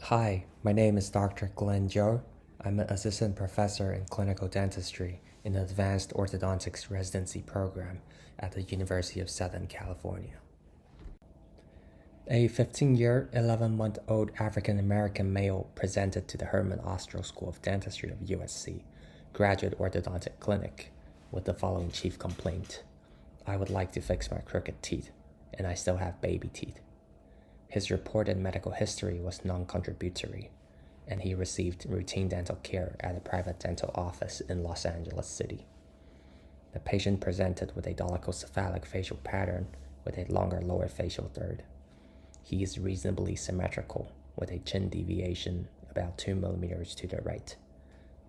Hi, my name is Dr. Glenn Zhou. I'm an assistant professor in clinical dentistry in the Advanced Orthodontics Residency Program at the University of Southern California. A 15-year, 11-month-old African-American male presented to the Herman Ostrow School of Dentistry of USC Graduate Orthodontic Clinic with the following chief complaint. I would like to fix my crooked teeth, and I still have baby teeth. His reported medical history was non-contributory, and he received routine dental care at a private dental office in Los Angeles City. The patient presented with a dolichocephalic facial pattern with a longer lower facial third. He is reasonably symmetrical, with a chin deviation about 2 millimeters to the right.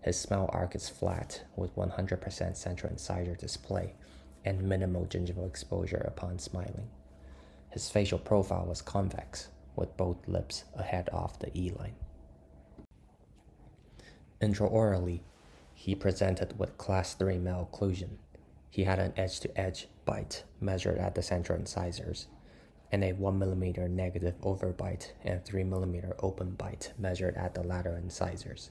His smile arc is flat, with 100% central incisor display and minimal gingival exposure upon smiling. His facial profile was convex, with both lips ahead of the E-line. Intraorally, he presented with Class 3 malocclusion. He had an edge-to-edge bite measured at the central incisors, and a 1 millimeter negative overbite and 3 millimeter open bite measured at the lateral incisors.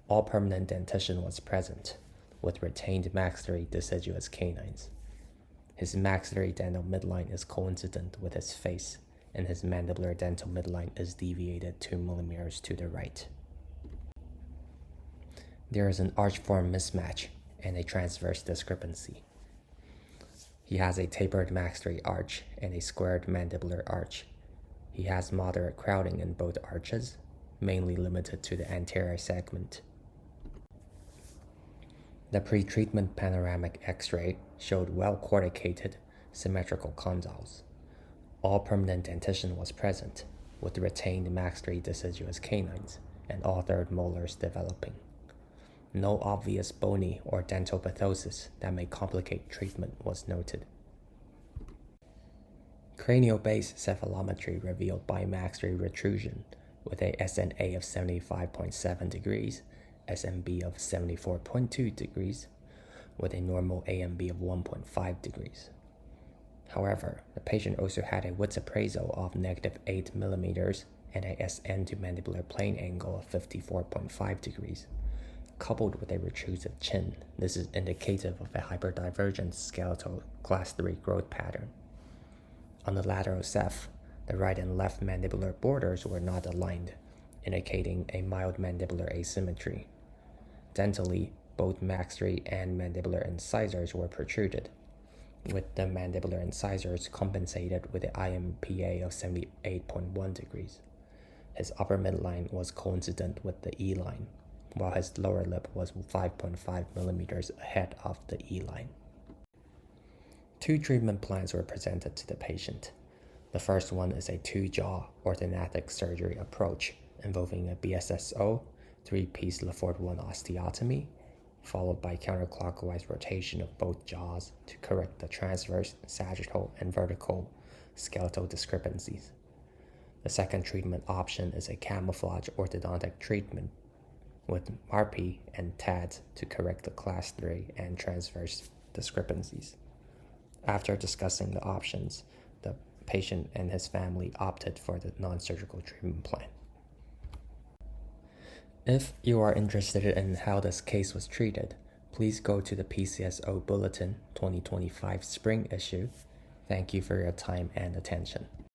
All permanent dentition was present, with retained maxillary deciduous canines. His maxillary dental midline is coincident with his face, and his mandibular dental midline is deviated 2 millimeters to the right. There is an arch form mismatch and a transverse discrepancy. He has a tapered maxillary arch and a squared mandibular arch. He has moderate crowding in both arches, mainly limited to the anterior segment. The pre-treatment panoramic X-ray showed well-corticated, symmetrical condyles. All permanent dentition was present, with retained maxillary deciduous canines and all third molars developing. No obvious bony or dental pathosis that may complicate treatment was noted. Cranial base cephalometry revealed bimaxillary retrusion with a SNA of 75.7 degrees, SMB of 74.2 degrees, with a normal AMB of 1.5 degrees. However, the patient also had a width appraisal of -8 millimeters and a SN to mandibular plane angle of 54.5 degrees. Coupled with a retrusive chin, this is indicative of a hyperdivergent skeletal Class 3 growth pattern. On the lateral ceph, the right and left mandibular borders were not aligned, indicating a mild mandibular asymmetry. Dentally, both maxillary and mandibular incisors were protruded, with the mandibular incisors compensated with an IMPA of 78.1 degrees. His upper midline was coincident with the E-line, while his lower lip was 5.5 millimeters ahead of the E-line. 2 treatment plans were presented to the patient. The first one is a 2-jaw orthodontic surgery approach involving a PCSO 3-piece Lefort 1 osteotomy, followed by counterclockwise rotation of both jaws to correct the transverse, sagittal, and vertical skeletal discrepancies. The second treatment option is a camouflage orthodontic treatment with MARPI and TAD to correct the Class 3 and transverse discrepancies. After discussing the options, the patient and his family opted for the non-surgical treatment plan. If you are interested in how this case was treated, please go to the PCSO Bulletin 2025 spring issue. Thank you for your time and attention.